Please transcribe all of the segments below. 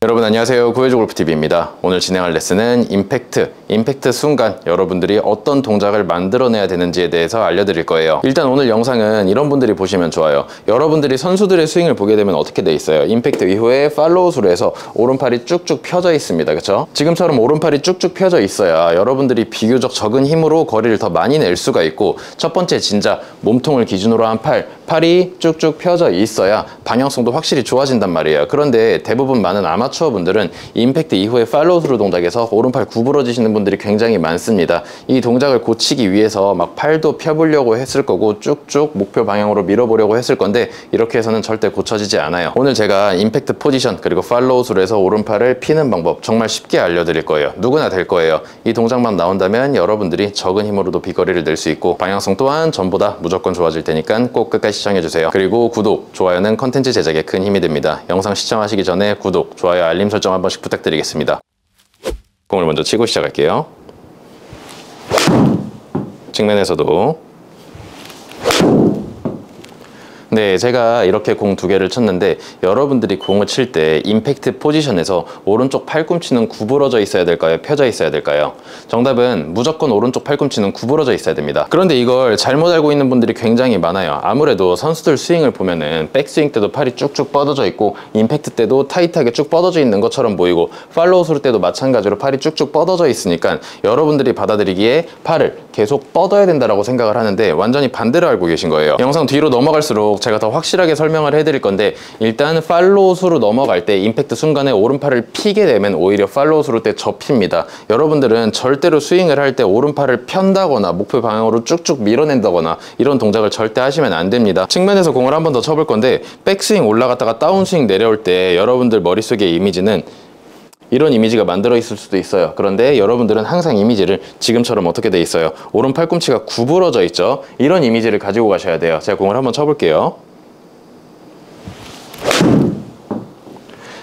여러분 안녕하세요. 구해줘 골프TV입니다. 오늘 진행할 레슨은 임팩트 순간 여러분들이 어떤 동작을 만들어내야 되는지에 대해서 알려드릴 거예요. 일단 오늘 영상은 이런 분들이 보시면 좋아요. 여러분들이 선수들의 스윙을 보게 되면 어떻게 돼 있어요? 임팩트 이후에 팔로우스루 해서 오른팔이 쭉쭉 펴져 있습니다. 그쵸? 지금처럼 오른팔이 쭉쭉 펴져 있어야 여러분들이 비교적 적은 힘으로 거리를 더 많이 낼 수가 있고, 첫 번째 진짜 몸통을 기준으로 한 팔이 쭉쭉 펴져 있어야 방향성도 확실히 좋아진단 말이에요. 그런데 대부분 많은 아마추어 분들은 임팩트 이후에 팔로우스루 동작에서 오른팔 구부러지시는 분들이 굉장히 많습니다. 이 동작을 고치기 위해서 막 팔도 펴보려고 했을 거고 쭉쭉 목표 방향으로 밀어보려고 했을 건데, 이렇게 해서는 절대 고쳐지지 않아요. 오늘 제가 임팩트 포지션 그리고 팔로우스루에서 오른팔을 피는 방법 정말 쉽게 알려드릴 거예요. 누구나 될 거예요. 이 동작만 나온다면 여러분들이 적은 힘으로도 비거리를 낼 수 있고 방향성 또한 전보다 무조건 좋아질 테니까 꼭 끝까지 시청해주세요. 그리고 구독, 좋아요는 컨텐츠 제작에 큰 힘이 됩니다. 영상 시청하시기 전에 구독, 좋아요, 알림 설정 한 번씩 부탁드리겠습니다. 공을 먼저 치고 시작할게요. 측면에서도. 네, 제가 이렇게 공 두 개를 쳤는데 여러분들이 공을 칠 때 임팩트 포지션에서 오른쪽 팔꿈치는 구부러져 있어야 될까요? 펴져 있어야 될까요? 정답은 무조건 오른쪽 팔꿈치는 구부러져 있어야 됩니다. 그런데 이걸 잘못 알고 있는 분들이 굉장히 많아요. 아무래도 선수들 스윙을 보면은 백스윙 때도 팔이 쭉쭉 뻗어져 있고 임팩트 때도 타이트하게 쭉 뻗어져 있는 것처럼 보이고 팔로우스루 때도 마찬가지로 팔이 쭉쭉 뻗어져 있으니까 여러분들이 받아들이기에 팔을 계속 뻗어야 된다고 생각을 하는데 완전히 반대로 알고 계신 거예요. 영상 뒤로 넘어갈수록 제가 더 확실하게 설명을 해드릴 건데, 일단 팔로우스루 넘어갈 때 임팩트 순간에 오른팔을 피게 되면 오히려 팔로우스루 때 접힙니다. 여러분들은 절대로 스윙을 할 때 오른팔을 편다거나 목표 방향으로 쭉쭉 밀어낸다거나 이런 동작을 절대 하시면 안 됩니다. 측면에서 공을 한 번 더 쳐볼 건데, 백스윙 올라갔다가 다운스윙 내려올 때 여러분들 머릿속의 이미지는 이런 이미지가 만들어 있을 수도 있어요. 그런데 여러분들은 항상 이미지를 지금처럼 어떻게 돼 있어요? 오른 팔꿈치가 구부러져 있죠? 이런 이미지를 가지고 가셔야 돼요. 제가 공을 한번 쳐볼게요.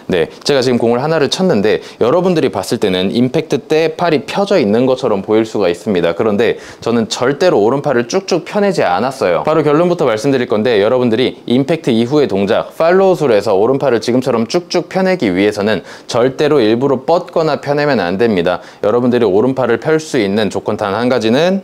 네, 제가 지금 공을 하나를 쳤는데 여러분들이 봤을 때는 임팩트 때 팔이 펴져 있는 것처럼 보일 수가 있습니다. 그런데 저는 절대로 오른팔을 쭉쭉 펴내지 않았어요. 바로 결론부터 말씀드릴 건데, 여러분들이 임팩트 이후의 동작 팔로우스루에서 오른팔을 지금처럼 쭉쭉 펴내기 위해서는 절대로 일부러 뻗거나 펴내면 안 됩니다. 여러분들이 오른팔을 펼 수 있는 조건 단 한 가지는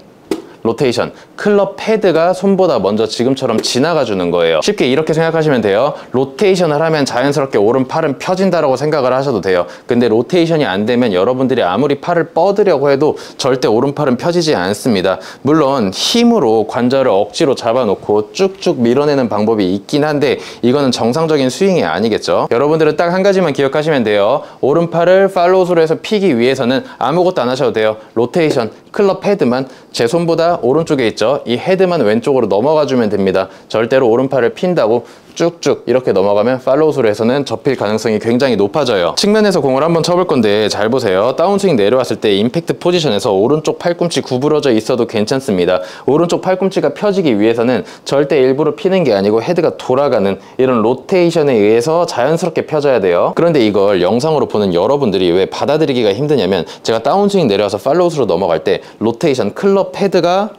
로테이션, 클럽 헤드가 손보다 먼저 지금처럼 지나가 주는 거예요. 쉽게 이렇게 생각하시면 돼요. 로테이션을 하면 자연스럽게 오른팔은 펴진다라고 생각을 하셔도 돼요. 근데 로테이션이 안 되면 여러분들이 아무리 팔을 뻗으려고 해도 절대 오른팔은 펴지지 않습니다. 물론 힘으로 관절을 억지로 잡아놓고 쭉쭉 밀어내는 방법이 있긴 한데 이거는 정상적인 스윙이 아니겠죠. 여러분들은 딱 한 가지만 기억하시면 돼요. 오른팔을 팔로우스루에서 피기 위해서는 아무것도 안 하셔도 돼요. 로테이션, 클럽 헤드만 제 손보다 오른쪽에 있죠? 이 헤드만 왼쪽으로 넘어가 주면 됩니다. 절대로 오른팔을 핀다고 쭉쭉 이렇게 넘어가면 팔로우스루에서는 접힐 가능성이 굉장히 높아져요. 측면에서 공을 한번 쳐볼 건데 잘 보세요. 다운스윙 내려왔을 때 임팩트 포지션에서 오른쪽 팔꿈치 구부러져 있어도 괜찮습니다. 오른쪽 팔꿈치가 펴지기 위해서는 절대 일부러 피는 게 아니고 헤드가 돌아가는 이런 로테이션에 의해서 자연스럽게 펴져야 돼요. 그런데 이걸 영상으로 보는 여러분들이 왜 받아들이기가 힘드냐면, 제가 다운스윙 내려와서 팔로우스루 넘어갈 때 로테이션, 클럽 헤드가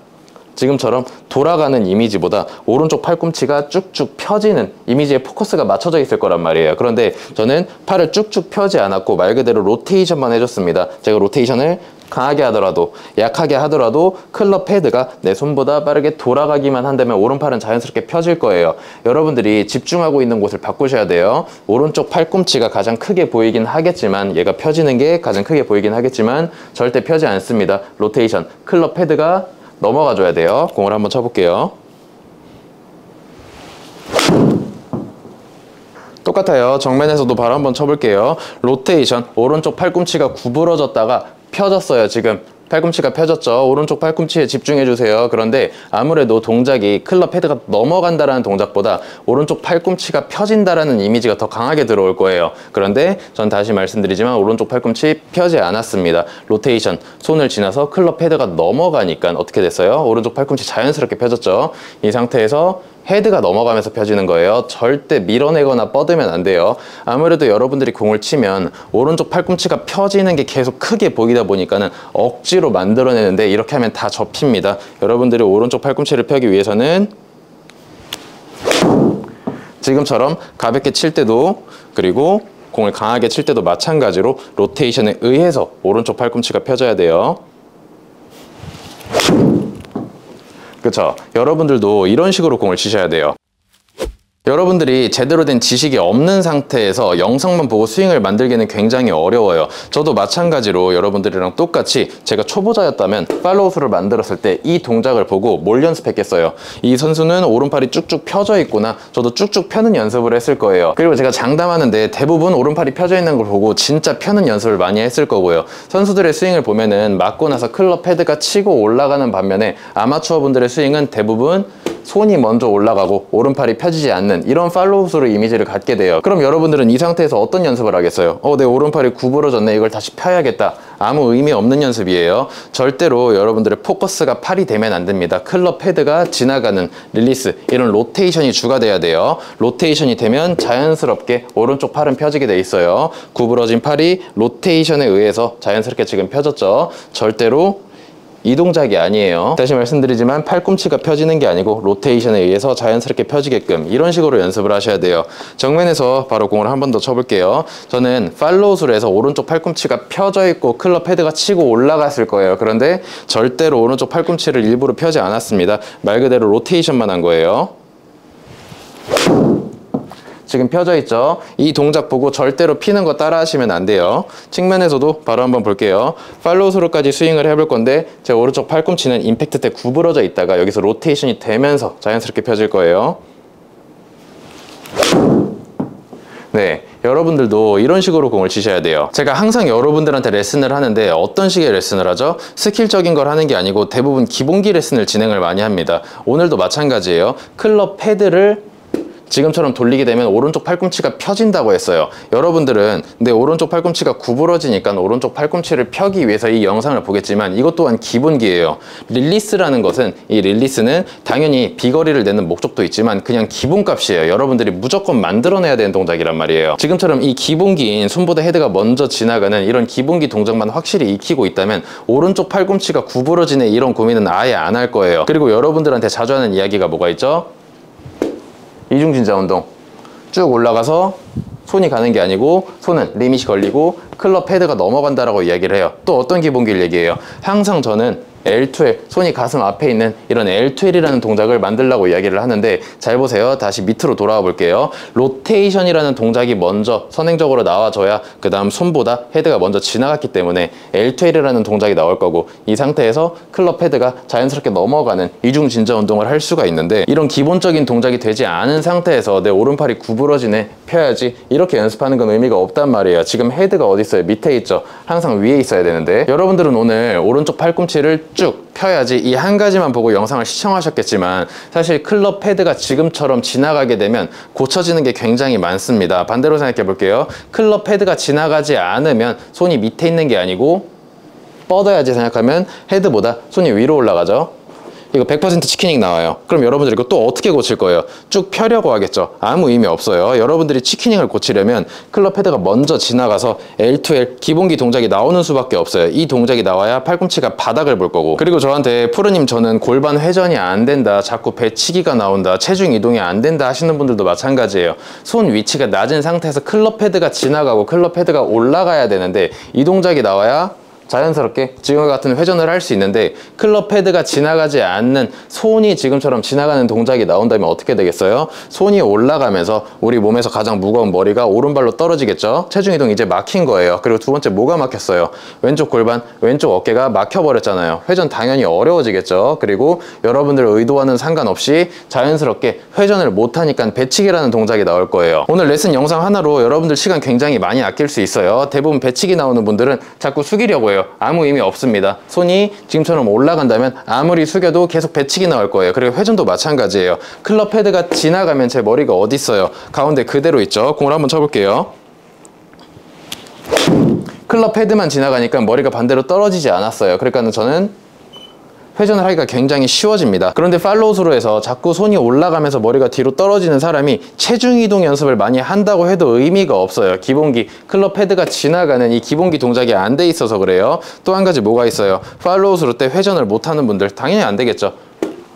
지금처럼 돌아가는 이미지보다 오른쪽 팔꿈치가 쭉쭉 펴지는 이미지에 포커스가 맞춰져 있을 거란 말이에요. 그런데 저는 팔을 쭉쭉 펴지 않았고 말 그대로 로테이션만 해줬습니다. 제가 로테이션을 강하게 하더라도 약하게 하더라도 클럽 헤드가 내 손보다 빠르게 돌아가기만 한다면 오른팔은 자연스럽게 펴질 거예요. 여러분들이 집중하고 있는 곳을 바꾸셔야 돼요. 오른쪽 팔꿈치가 가장 크게 보이긴 하겠지만, 얘가 펴지는 게 가장 크게 보이긴 하겠지만 절대 펴지 않습니다. 로테이션, 클럽 헤드가 넘어가 줘야 돼요. 공을 한번 쳐볼게요. 똑같아요. 정면에서도 바로 한번 쳐볼게요. 로테이션, 오른쪽 팔꿈치가 구부러졌다가 펴졌어요. 지금 팔꿈치가 펴졌죠. 오른쪽 팔꿈치에 집중해 주세요. 그런데 아무래도 동작이 클럽 헤드가 넘어간다라는 동작보다 오른쪽 팔꿈치가 펴진다라는 이미지가 더 강하게 들어올 거예요. 그런데 전 다시 말씀드리지만 오른쪽 팔꿈치 펴지 않았습니다. 로테이션, 손을 지나서 클럽 헤드가 넘어가니까 어떻게 됐어요? 오른쪽 팔꿈치 자연스럽게 펴졌죠. 이 상태에서 헤드가 넘어가면서 펴지는 거예요. 절대 밀어내거나 뻗으면 안 돼요. 아무래도 여러분들이 공을 치면 오른쪽 팔꿈치가 펴지는 게 계속 크게 보이다 보니까는 억지로 만들어내는데 이렇게 하면 다 접힙니다. 여러분들이 오른쪽 팔꿈치를 펴기 위해서는 지금처럼 가볍게 칠 때도, 그리고 공을 강하게 칠 때도 마찬가지로 로테이션에 의해서 오른쪽 팔꿈치가 펴져야 돼요. 그쵸? 여러분들도 이런 식으로 공을 치셔야 돼요. 여러분들이 제대로 된 지식이 없는 상태에서 영상만 보고 스윙을 만들기는 굉장히 어려워요. 저도 마찬가지로 여러분들이랑 똑같이 제가 초보자였다면 팔로우스를 만들었을 때 이 동작을 보고 뭘 연습했겠어요? 이 선수는 오른팔이 쭉쭉 펴져 있구나. 저도 쭉쭉 펴는 연습을 했을 거예요. 그리고 제가 장담하는데 대부분 오른팔이 펴져 있는 걸 보고 진짜 펴는 연습을 많이 했을 거고요. 선수들의 스윙을 보면은 맞고 나서 클럽 헤드가 치고 올라가는 반면에 아마추어 분들의 스윙은 대부분 손이 먼저 올라가고 오른팔이 펴지지 않는 이런 팔로우스로 이미지를 갖게 돼요. 그럼 여러분들은 이 상태에서 어떤 연습을 하겠어요? 내 오른팔이 구부러졌네, 이걸 다시 펴야겠다. 아무 의미 없는 연습이에요. 절대로 여러분들의 포커스가 팔이 되면 안 됩니다. 클럽 헤드가 지나가는 릴리스, 이런 로테이션이 주가 돼야 돼요. 로테이션이 되면 자연스럽게 오른쪽 팔은 펴지게 돼 있어요. 구부러진 팔이 로테이션에 의해서 자연스럽게 지금 펴졌죠. 절대로 이 동작이 아니에요. 다시 말씀드리지만 팔꿈치가 펴지는 게 아니고 로테이션에 의해서 자연스럽게 펴지게끔 이런 식으로 연습을 하셔야 돼요. 정면에서 바로 공을 한 번 더 쳐볼게요. 저는 팔로우스로 해서 오른쪽 팔꿈치가 펴져 있고 클럽 헤드가 치고 올라갔을 거예요. 그런데 절대로 오른쪽 팔꿈치를 일부러 펴지 않았습니다. 말 그대로 로테이션만 한 거예요. 지금 펴져 있죠? 이 동작 보고 절대로 피는 거 따라 하시면 안 돼요. 측면에서도 바로 한번 볼게요. 팔로우스루까지 스윙을 해볼 건데 제 오른쪽 팔꿈치는 임팩트 때 구부러져 있다가 여기서 로테이션이 되면서 자연스럽게 펴질 거예요. 네, 여러분들도 이런 식으로 공을 치셔야 돼요. 제가 항상 여러분들한테 레슨을 하는데 어떤 식의 레슨을 하죠? 스킬적인 걸 하는 게 아니고 대부분 기본기 레슨을 진행을 많이 합니다. 오늘도 마찬가지예요. 클럽 헤드를 지금처럼 돌리게 되면 오른쪽 팔꿈치가 펴진다고 했어요. 여러분들은 내 오른쪽 팔꿈치가 구부러지니까 오른쪽 팔꿈치를 펴기 위해서 이 영상을 보겠지만 이것 또한 기본기예요. 릴리스라는 것은, 이 릴리스는 당연히 비거리를 내는 목적도 있지만 그냥 기본값이에요. 여러분들이 무조건 만들어내야 되는 동작이란 말이에요. 지금처럼 이 기본기인 손보다 헤드가 먼저 지나가는 이런 기본기 동작만 확실히 익히고 있다면 오른쪽 팔꿈치가 구부러지네 이런 고민은 아예 안 할 거예요. 그리고 여러분들한테 자주 하는 이야기가 뭐가 있죠? 이중진자 운동. 쭉 올라가서 손이 가는 게 아니고 손은 리밋이 걸리고 클럽 헤드가 넘어간다라고 이야기를 해요. 또 어떤 기본기를 얘기해요? 항상 저는 L2L, 손이 가슴 앞에 있는 이런 L2L이라는 동작을 만들려고 이야기를 하는데, 잘 보세요. 다시 밑으로 돌아와 볼게요. 로테이션이라는 동작이 먼저 선행적으로 나와줘야 그 다음 손보다 헤드가 먼저 지나갔기 때문에 L2L이라는 동작이 나올 거고, 이 상태에서 클럽 헤드가 자연스럽게 넘어가는 이중진자 운동을 할 수가 있는데, 이런 기본적인 동작이 되지 않은 상태에서 내 오른팔이 구부러지네, 펴야지, 이렇게 연습하는 건 의미가 없단 말이에요. 지금 헤드가 어디 있어요? 밑에 있죠. 항상 위에 있어야 되는데, 여러분들은 오늘 오른쪽 팔꿈치를 쭉 펴야지 이 한 가지만 보고 영상을 시청하셨겠지만, 사실 클럽 헤드가 지금처럼 지나가게 되면 고쳐지는 게 굉장히 많습니다. 반대로 생각해 볼게요. 클럽 헤드가 지나가지 않으면 손이 밑에 있는 게 아니고 뻗어야지 생각하면 헤드보다 손이 위로 올라가죠. 이거 100% 치키닝 나와요. 그럼 여러분들 이거 또 어떻게 고칠 거예요? 쭉 펴려고 하겠죠. 아무 의미 없어요. 여러분들이 치키닝을 고치려면 클럽 헤드가 먼저 지나가서 L2L 기본기 동작이 나오는 수밖에 없어요. 이 동작이 나와야 팔꿈치가 바닥을 볼 거고. 그리고 저한테 프로님 저는 골반 회전이 안 된다, 자꾸 배치기가 나온다, 체중 이동이 안 된다 하시는 분들도 마찬가지예요. 손 위치가 낮은 상태에서 클럽 헤드가 지나가고 클럽 헤드가 올라가야 되는데, 이 동작이 나와야 자연스럽게 지금과 같은 회전을 할 수 있는데, 클럽 헤드가 지나가지 않는 손이 지금처럼 지나가는 동작이 나온다면 어떻게 되겠어요? 손이 올라가면서 우리 몸에서 가장 무거운 머리가 오른발로 떨어지겠죠? 체중 이동 이제 막힌 거예요. 그리고 두 번째, 뭐가 막혔어요? 왼쪽 골반, 왼쪽 어깨가 막혀버렸잖아요. 회전 당연히 어려워지겠죠? 그리고 여러분들 의도와는 상관없이 자연스럽게 회전을 못하니까 배치기라는 동작이 나올 거예요. 오늘 레슨 영상 하나로 여러분들 시간 굉장히 많이 아낄 수 있어요. 대부분 배치기 나오는 분들은 자꾸 숙이려고 해요. 아무 의미 없습니다. 손이 지금처럼 올라간다면 아무리 숙여도 계속 배치기 나올 거예요. 그리고 회전도 마찬가지예요. 클럽 헤드가 지나가면 제 머리가 어디 있어요? 가운데 그대로 있죠. 공을 한번 쳐볼게요. 클럽 헤드만 지나가니까 머리가 반대로 떨어지지 않았어요. 그러니까 저는 회전을 하기가 굉장히 쉬워집니다. 그런데 팔로우스로 해서 자꾸 손이 올라가면서 머리가 뒤로 떨어지는 사람이 체중 이동 연습을 많이 한다고 해도 의미가 없어요. 기본기, 클럽 헤드가 지나가는 이 기본기 동작이 안 돼 있어서 그래요. 또 한 가지 뭐가 있어요? 팔로우스로 때 회전을 못하는 분들 당연히 안 되겠죠.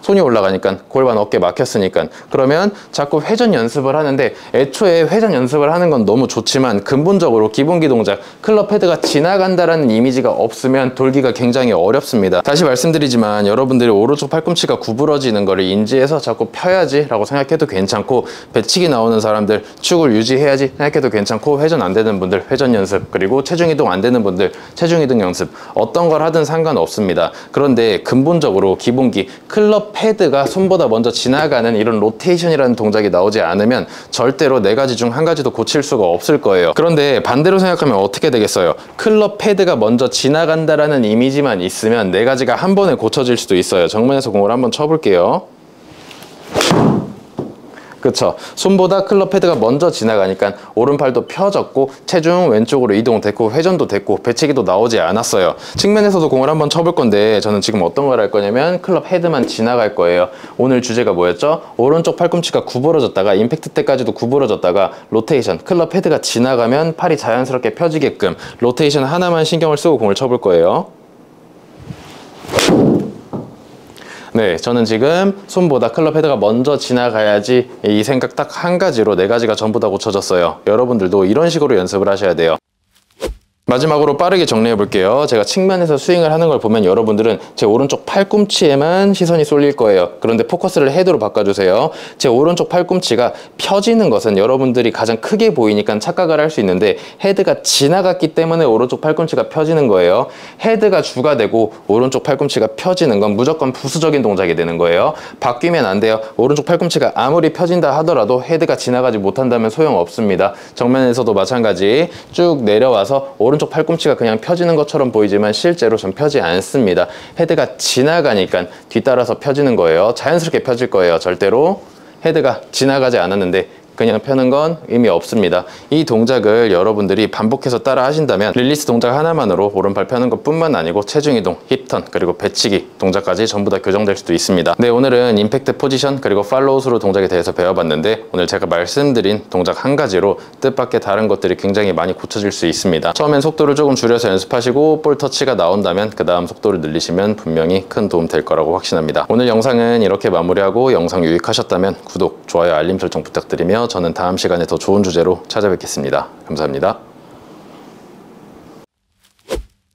손이 올라가니까 골반 어깨 막혔으니까. 그러면 자꾸 회전 연습을 하는데 애초에 회전 연습을 하는 건 너무 좋지만 근본적으로 기본기 동작 클럽 헤드가 지나간다라는 이미지가 없으면 돌기가 굉장히 어렵습니다. 다시 말씀드리지만 여러분들이 오른쪽 팔꿈치가 구부러지는 거를 인지해서 자꾸 펴야지 라고 생각해도 괜찮고, 배치기 나오는 사람들 축을 유지해야지 생각해도 괜찮고, 회전 안 되는 분들 회전 연습, 그리고 체중 이동 안 되는 분들 체중 이동 연습, 어떤 걸 하든 상관없습니다. 그런데 근본적으로 기본기 클럽 헤드가 손보다 먼저 지나가는 이런 로테이션이라는 동작이 나오지 않으면 절대로 네 가지 중 한 가지도 고칠 수가 없을 거예요. 그런데 반대로 생각하면 어떻게 되겠어요? 클럽 헤드가 먼저 지나간다라는 이미지만 있으면 네 가지가 한 번에 고쳐질 수도 있어요. 정면에서 공을 한번 쳐볼게요. 그쵸? 손보다 클럽 헤드가 먼저 지나가니까 오른팔도 펴졌고 체중 왼쪽으로 이동됐고 회전도 됐고 배치기도 나오지 않았어요. 측면에서도 공을 한번 쳐볼 건데 저는 지금 어떤 걸 할 거냐면 클럽 헤드만 지나갈 거예요. 오늘 주제가 뭐였죠? 오른쪽 팔꿈치가 구부러졌다가 임팩트 때까지도 구부러졌다가 로테이션, 클럽 헤드가 지나가면 팔이 자연스럽게 펴지게끔 로테이션 하나만 신경을 쓰고 공을 쳐볼 거예요. 네, 저는 지금 손보다 클럽 헤드가 먼저 지나가야지 이 생각 딱 한 가지로 네 가지가 전부 다 고쳐졌어요. 여러분들도 이런 식으로 연습을 하셔야 돼요. 마지막으로 빠르게 정리해 볼게요. 제가 측면에서 스윙을 하는 걸 보면 여러분들은 제 오른쪽 팔꿈치에만 시선이 쏠릴 거예요. 그런데 포커스를 헤드로 바꿔주세요. 제 오른쪽 팔꿈치가 펴지는 것은 여러분들이 가장 크게 보이니까 착각을 할 수 있는데 헤드가 지나갔기 때문에 오른쪽 팔꿈치가 펴지는 거예요. 헤드가 주가 되고 오른쪽 팔꿈치가 펴지는 건 무조건 부수적인 동작이 되는 거예요. 바뀌면 안 돼요. 오른쪽 팔꿈치가 아무리 펴진다 하더라도 헤드가 지나가지 못한다면 소용없습니다. 정면에서도 마찬가지 쭉 내려와서 오른쪽 팔꿈치가 그냥 펴지는 것처럼 보이지만 실제로 전 펴지 않습니다. 헤드가 지나가니까 뒤따라서 펴지는 거예요. 자연스럽게 펴질 거예요. 절대로 헤드가 지나가지 않았는데 그냥 펴는 건 의미 없습니다. 이 동작을 여러분들이 반복해서 따라 하신다면 릴리스 동작 하나만으로 오른팔 펴는 것 뿐만 아니고 체중 이동, 힙턴, 그리고 배치기 동작까지 전부 다 교정될 수도 있습니다. 네, 오늘은 임팩트 포지션 그리고 팔로우 스루 동작에 대해서 배워봤는데 오늘 제가 말씀드린 동작 한 가지로 뜻밖의 다른 것들이 굉장히 많이 고쳐질 수 있습니다. 처음엔 속도를 조금 줄여서 연습하시고 볼 터치가 나온다면 그 다음 속도를 늘리시면 분명히 큰 도움 될 거라고 확신합니다. 오늘 영상은 이렇게 마무리하고 영상 유익하셨다면 구독, 좋아요, 알림 설정 부탁드리며 저는 다음 시간에 더 좋은 주제로 찾아뵙겠습니다. 감사합니다.